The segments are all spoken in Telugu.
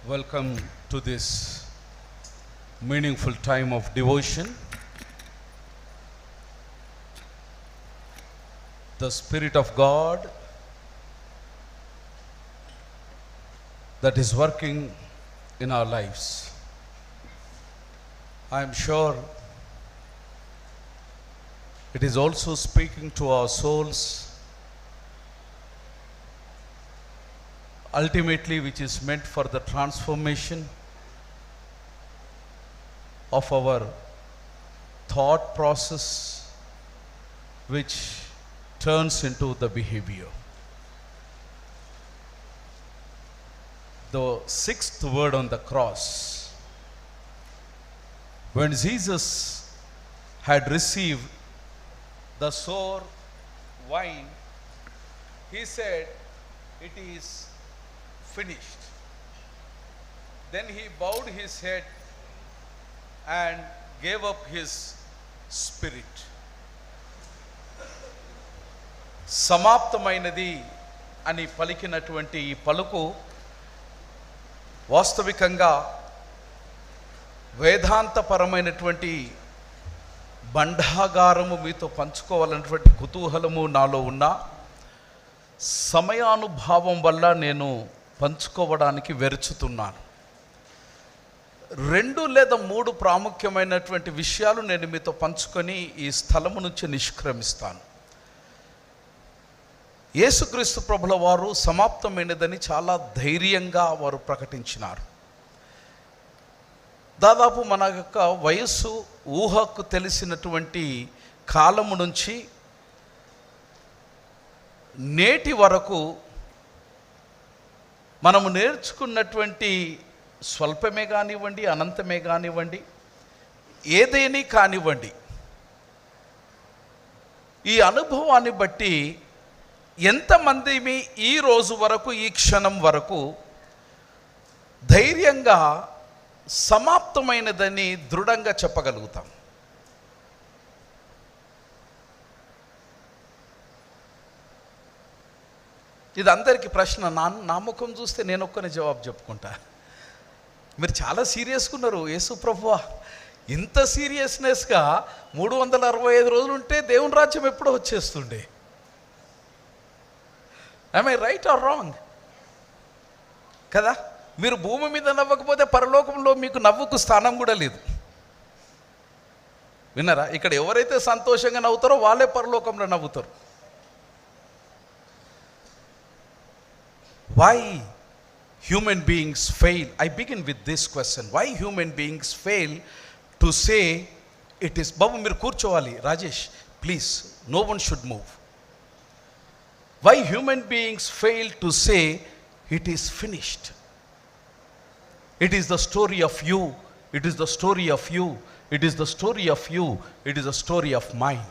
Welcome to this meaningful time of devotion. The Spirit of God that is working in our lives. I am sure it is also speaking to our souls, ultimately which is meant for the transformation of our thought process, which turns into the behavior. The sixth word on the cross, when Jesus had received the sour wine, he said, "It is finished." Then he bowed his head and gave up his spirit. సమాప్తమైనది అని పలికినటువంటి ఈ పలుకు వాస్తవికంగా వేదాంతపరమైనటువంటి బండాగారము మీతో పంచుకోవాలన్నటువంటి కుతూహలము నాలో ఉన్న సమయానుభావం వల్ల నేను పంచుకోవడానికి వెరుచుతున్నాను. 2 లేదా 3 ప్రాముఖ్యమైనటువంటి విషయాలు నేను మీతో పంచుకొని ఈ స్థలము నుంచి నిష్క్రమిస్తాను. యేసుక్రీస్తు ప్రభుల వారు సమాప్తమైనదని చాలా ధైర్యంగా వారు ప్రకటించినారు. దాదాపు మన యొక్క వయస్సు ఊహకు తెలిసినటువంటి కాలము నుంచి నేటి వరకు మనము నేర్చుకున్నటువంటి స్వల్పమే కానివ్వండి, అనంతమే కానివ్వండి, ఏదేని కానివ్వండి, ఈ అనుభవాన్ని బట్టి ఎంతమంది ఈ రోజు వరకు, ఈ క్షణం వరకు ధైర్యంగా సమాప్తమైనదని దృఢంగా చెప్పగలుగుతాం? ఇది అందరికీ ప్రశ్న. నా ముఖం చూస్తే నేను ఒక్కనే జవాబు చెప్పుకుంటా. మీరు చాలా సీరియస్గా ఉన్నారు. యేసు ప్రభువా, ఇంత సీరియస్నెస్గా 365 రోజులు ఉంటే దేవుని రాజ్యం ఎప్పుడో వచ్చేస్తుండే. ఐ రైట్ ఆర్ రాంగ్ కదా? మీరు భూమి మీద నవ్వకపోతే పరలోకంలో మీకు నవ్వుకు స్థానం కూడా లేదు. విన్నారా? ఇక్కడ ఎవరైతే సంతోషంగా నవ్వుతారో వాళ్ళే పరలోకంలో నవ్వుతారు. Why human beings fail? I begin with this question. Why human beings fail to say it is... బాబు మీరు కూర్చోవాలి. Rajesh please, no one should move. Why human beings fail to say it is finished? It is the story of you. It is the story of you. It is the story of you. It is the story of mine.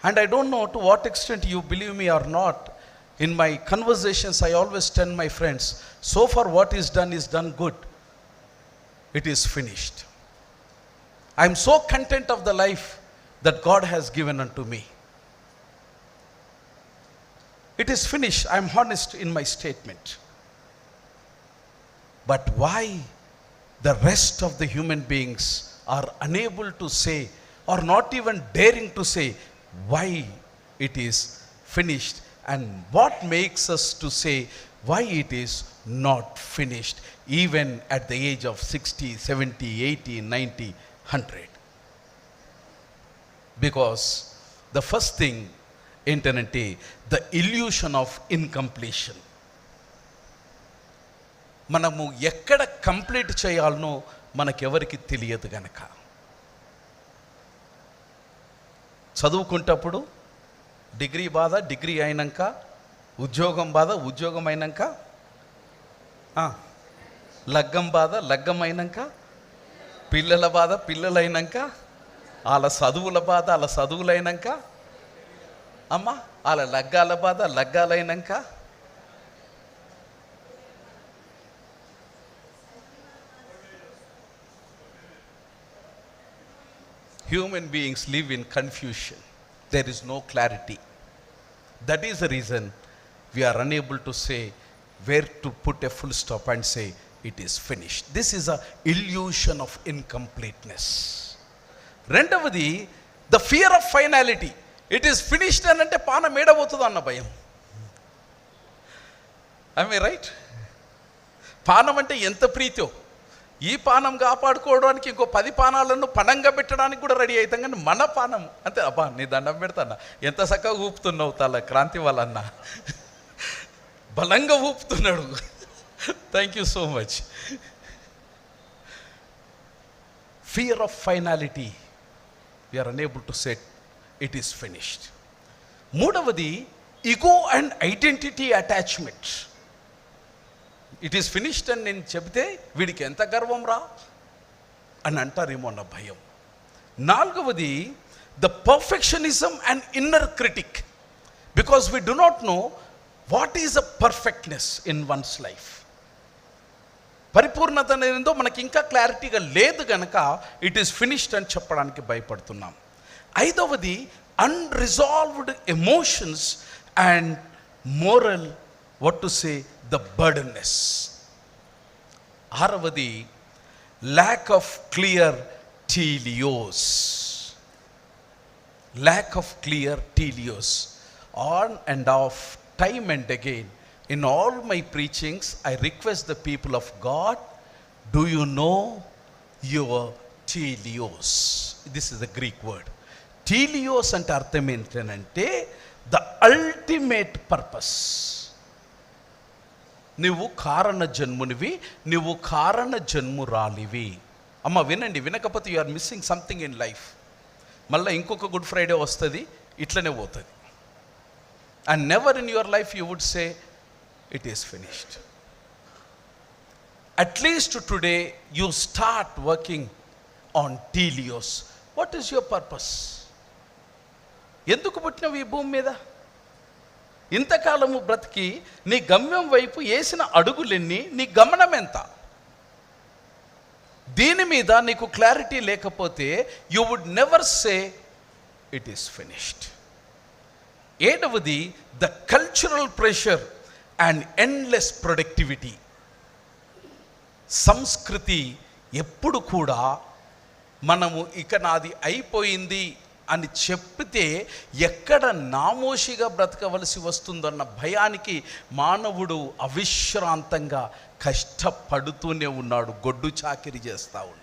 And I don't know to what extent you believe me or not. In my conversations, I always tell my friends, so far what is done good. It is finished. I am so content of the life that God has given unto me. It is finished. I am honest in my statement. But why the rest of the human beings are unable to say, or not even daring to say, why it is finished? And what makes us to say why it is not finished even at the age of 60, 70, 80, 90, 100? Because the first thing ఏంటంటే the illusion of incompletion. మనము ఎక్కడ కంప్లీట్ చేయాలనో మనకెవరికి తెలియదు గనక. చదువుకుంటప్పుడు డిగ్రీ బాధ, డిగ్రీ అయినాక ఉద్యోగం బాధ, ఉద్యోగం అయినాక లగ్గం బాధ, లగ్గం అయినాక పిల్లల బాధ, పిల్లలు అయినాక వాళ్ళ చదువుల బాధ, వాళ్ళ చదువులు అయినాక వాళ్ళ లగ్గాల బాధ, లగ్గాలైనాక human beings live in confusion. There is no clarity. That is the reason we are unable to say where to put a full stop and say it is finished. This is a illusion of incompleteness. రెండవది the fear of finality. It is finished అని అంటే పానం ఏడబోతుందో అన్న భయం. I right? పానం అంటే ఎంత ప్రీతో, ఈ పానం కాపాడుకోవడానికి ఇంకో 10 పానాలను పణంగా పెట్టడానికి కూడా రెడీ అవుతాం, కానీ మన పానం అంతే. అబ్బా నీ దండం పెడతానా, ఎంత చక్కగా ఊపుతున్నావు తల క్రాంతి వాళ్ళన్న, బలంగా ఊపుతున్నాడు. Thank you so much. Fear of finality, we are unable to say it is finished. మూడవది ego and identity attachment. It is finished అని నేను చెబితే వీడికి ఎంత గర్వం రా అని అంటారేమో అన్న భయం. నాలుగవది the perfectionism and inner critic, because we do not know what is a perfectness in one's life. పరిపూర్ణత అనేదో మనకి ఇంకా క్లారిటీగా లేదు కనుక ఇట్ ఈస్ ఫినిష్డ్ అని చెప్పడానికి భయపడుతున్నాం. ఐదవది unresolved emotions and moral what to say the burdenness. ఆరవది lack of clear teleios. Lack of clear teleios. On and off, time and again, in all my preachings, I request the people of God, do you know your telios? This is the Greek word. Telios ante artham entante the ultimate purpose. నీవు కారణ జన్మునివి, నీవు కారణ జన్మురాలివి. అమ్మ వినండి, వినకపోతే you are missing something in life. మళ్ళీ ఇంకొక గుడ్ ఫ్రైడే వస్తుంది, ఇట్లనే పోతుంది. And never in your life you would say it is finished. At least today you start working on telios. What is your purpose? ఎందుకు పుట్టినవి ఈ భూమి మీద? ఇంతకాలము బ్రతికి నీ గమ్యం వైపు వేసిన అడుగులెన్ని, నీ గమనం ఎంత? దీని మీద నీకు క్లారిటీ లేకపోతే you would never say it is finished. ఏడవది the cultural pressure and endless productivity. సంస్కృతి ఎప్పుడు కూడా మనము ఇక నాది అయిపోయింది అని చెప్తే ఎక్కడ నామోషిగా బ్రతకవలసి వస్తుందన్న భయానికి మానవుడు అవిశ్రాంతంగా కష్టపడుతూనే ఉన్నాడు, గొడ్డు చాకిరి చేస్తూ ఉన్నాడు.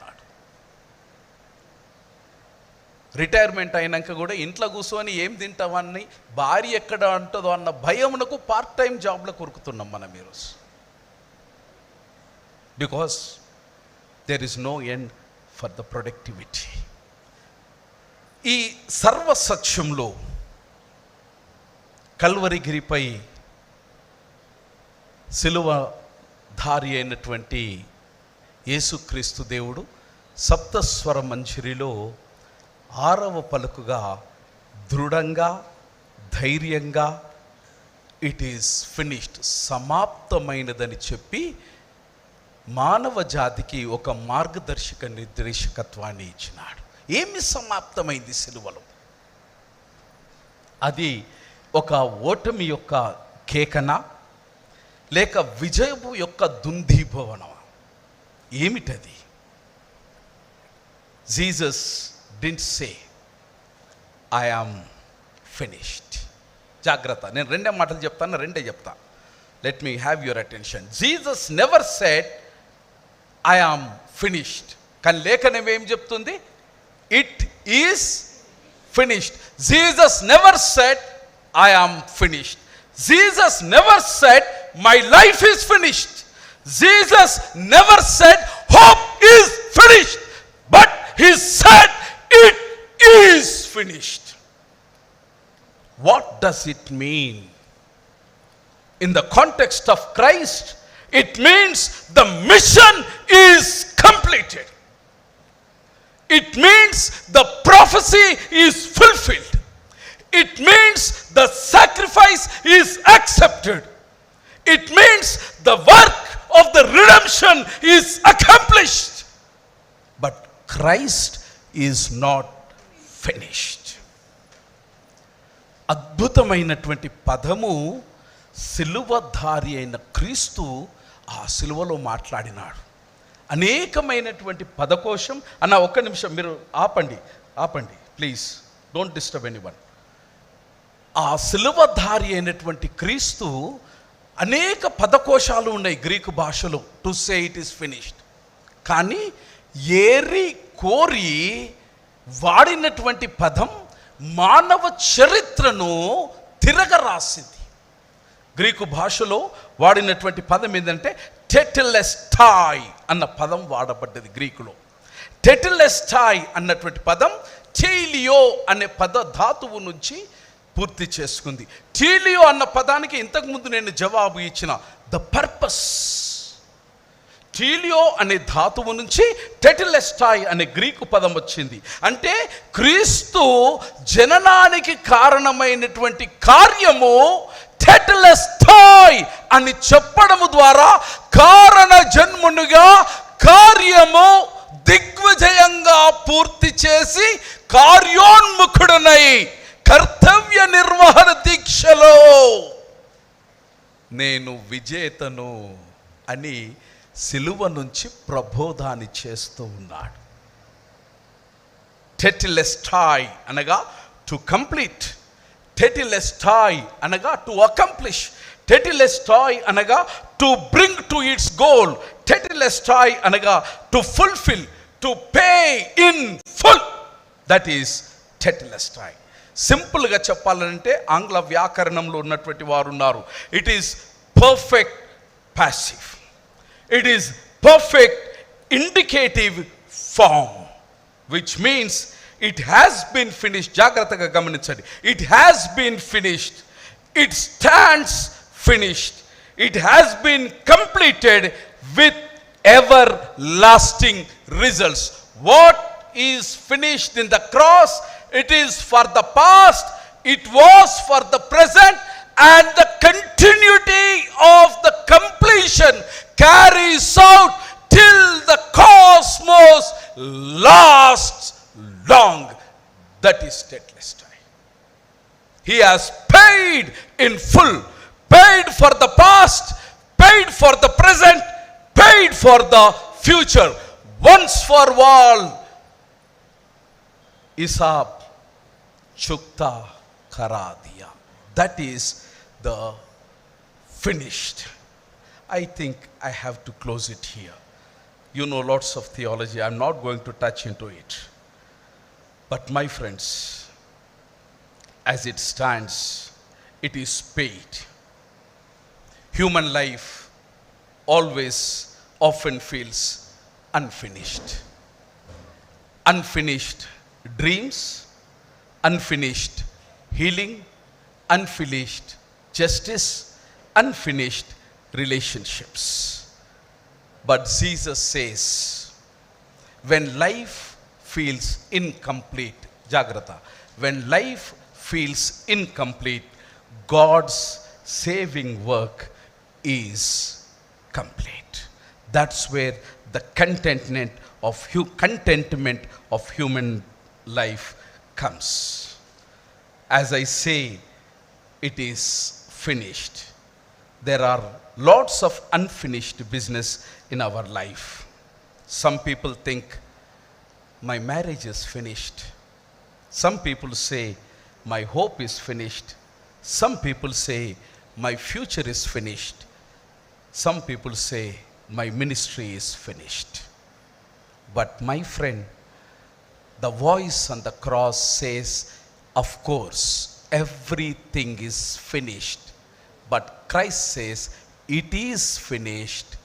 రిటైర్మెంట్ అయినాక కూడా ఇంట్లో కూర్చొని ఏం తింటామని, భార్య ఎక్కడ ఉంటుందో అన్న భయమునకు పార్ట్ టైం జాబ్లో కొరుకుతున్నాం మనం ఈరోజు. Because there is no end for the productivity. ఈ సర్వసత్యంలో కల్వరిగిరిపై సిలువధారి అయినటువంటి యేసుక్రీస్తు దేవుడు సప్తస్వర మంజరిలో 6వ పలుకుగా దృఢంగా, ధైర్యంగా ఇట్ ఈస్ ఫినిష్డ్, సమాప్తమైనదని చెప్పి మానవ జాతికి ఒక మార్గదర్శక నిర్దేశకత్వాన్ని ఇచ్చినాడు. ఏమి సమాప్తమైంది సిలువలో? అది ఒక ఓటమి యొక్క కేకన, లేక విజయము యొక్క దుందీభవనమా? ఏమిటది? Jesus didn't say I am finished. జాగ్రత్త, నేను రెండే మాటలు చెప్తాను, రెండే చెప్తా. Let me have your attention. Jesus never said I am finished. కానీ లేఖనం ఏం చెప్తుంది? It is finished. Jesus never said I am finished. Jesus never said my life is finished. Jesus never said hope is finished. But he said it is finished. What does it mean? In the context of Christ, it means the mission is completed. It means the prophecy is fulfilled. It means the sacrifice is accepted. It means the work of the redemption is accomplished. But Christ is not finished. అద్భుతమైనటువంటి పదము సిలువధారి అయిన క్రీస్తు ఆ సిలువలో మాట్లాడినాడు. అనేకమైనటువంటి పదకోశం. అన్న ఒక్క నిమిషం మీరు ఆపండి ప్లీజ్, డోంట్ డిస్టర్బ్ ఎనీవన్. ఆ సిలువధారి అయినటువంటి క్రీస్తు అనేక పదకోశాలు ఉన్నాయి గ్రీకు భాషలో to say it is finished. కానీ ఏరి కోరి వాడినటువంటి పదం మానవ చరిత్రను తిరగరాసింది. గ్రీకు భాషలో వాడినటువంటి పదం ఏంటంటే టెటెలెస్టాయ్ అన్న పదం వాడబడ్డది గ్రీకులో. టెటెలెస్టాయ్ అన్నటువంటి పదం టీలియో అనే పద ధాతువు నుంచి పూర్తి చేసుకుంది. టీలియో అన్న పదానికి ఇంతకుముందు నేను జవాబు ఇచ్చిన ద పర్పస్. టీలియో అనే ధాతువు నుంచి టెటెలెస్టాయ్ అనే గ్రీకు పదం వచ్చింది. అంటే క్రీస్తు జననానికి కారణమైనటువంటి కార్యము టెటెలెస్టాయ్ అని చెప్పడము ద్వారా కారణ జన్మునిగా కార్యము దిగ్విజయంగా పూర్తి చేసి కార్యోన్ముఖుడనై కర్తవ్య నిర్వహణ దీక్షలో నేను విజేతను అని సిలువ నుంచి ప్రబోధాన్ని చేస్తూ ఉన్నాడు. టెటెలెస్టాయ్ అనగా టు కంప్లీట్, టెటెలెస్టాయ్ అనగా టు అకంప్లిష్, టెటెలెస్టాయ్ అనగా to bring to its goal, tetelestai అనగా to fulfil, to pay in full. That is tetelestai. సింపుల్గా చెప్పాలంటే ఆంగ్ల వ్యాకరణంలో ఉన్నటువంటి వారు ఉన్నారు. It is perfect passive, it is perfect indicative form, which means it has been finished. జాగ్రత్తగా గమనించండి. It has been finished, it stands finished, it has been completed with everlasting results. What is finished in the cross, it is for the past, it was for the present, and the continuity of the completion carries out till the cosmos lasts long. That is Tetelestai. He has paid in full, paid for the past, paid for the present, paid for the future, once for all. Isab Chukta Karadia. That is the finished. I think I have to close it here. You know lots of theology. I'm not going to touch into it. But my friends, as it stands, it is paid. Human life always often feels unfinished. Unfinished dreams, unfinished healing, unfinished justice, unfinished relationships. But Jesus says, when life feels incomplete, Jagrata, when life feels incomplete, God's saving work is complete. That's where the contentment of human life comes. As I say, it is finished. There are lots of unfinished business in our life. Some people think my marriage is finished. Some people say my hope is finished. Some people say my future is finished. Some people say my ministry is finished. But my friend, the voice on the cross says, of course, everything is finished. But Christ says, it is finished.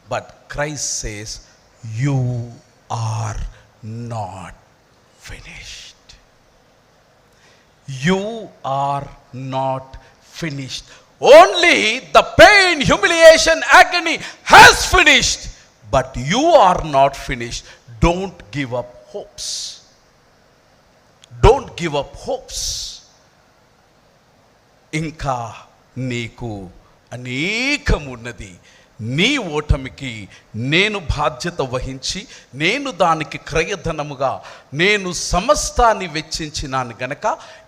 But Christ says, you are not finished. You are not finished. Only the pain, humiliation, agony has finished. But you are not finished. Don't give up hopes. Don't give up hopes. ఇంకా నీకు అనేకమున్నది. నీ ఓటమికి నేను బాధ్యత వహించి, నేను దానికి క్రయధనముగా నేను సమస్తాన్ని వెచ్చించినాను గనక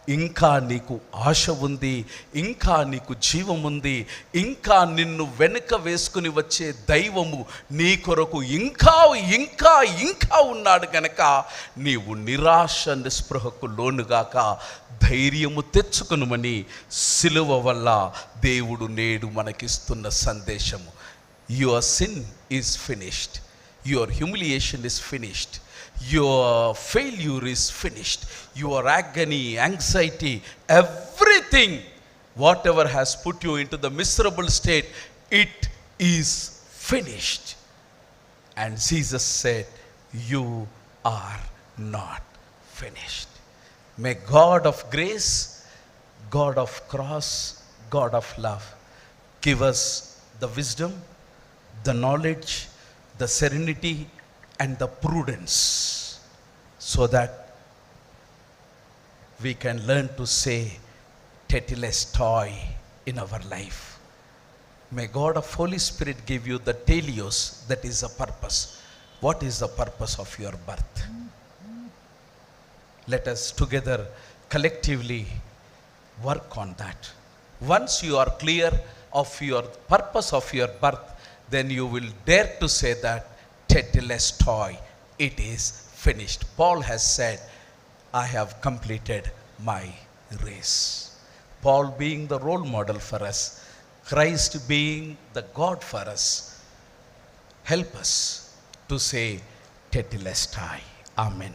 ఇంకా నీకు ఆశ ఉంది, ఇంకా నీకు జీవం ఉంది, ఇంకా నిన్ను వెనుక వేసుకుని వచ్చే దైవము నీ కొరకు ఇంకా ఇంకా ఇంకా ఉన్నాడు గనక నీవు నిరాశ నిస్పృహకు లోనుగాక ధైర్యము తెచ్చుకునుమని సిలువ వల్ల దేవుడు నేడు మనకిస్తున్న సందేశము. Your sin is finished. Your humiliation is finished. Your failure is finished. Your agony, anxiety, everything, whatever has put you into the miserable state, it is finished. And Jesus said, you are not finished. May God of grace, God of cross, God of love give us the wisdom, the knowledge, the serenity and the prudence, so that we can learn to say tetelestai in our life. May God of Holy Spirit give you the telios, that is a purpose. What is the purpose of your birth? Let us together collectively work on that. Once you are clear of your purpose of your birth, then you will dare to say that tetelestai, it is finished. Paul has said, I have completed my race. Paul being the role model for us, Christ being the God for us, help us to say tetelestai. Amen.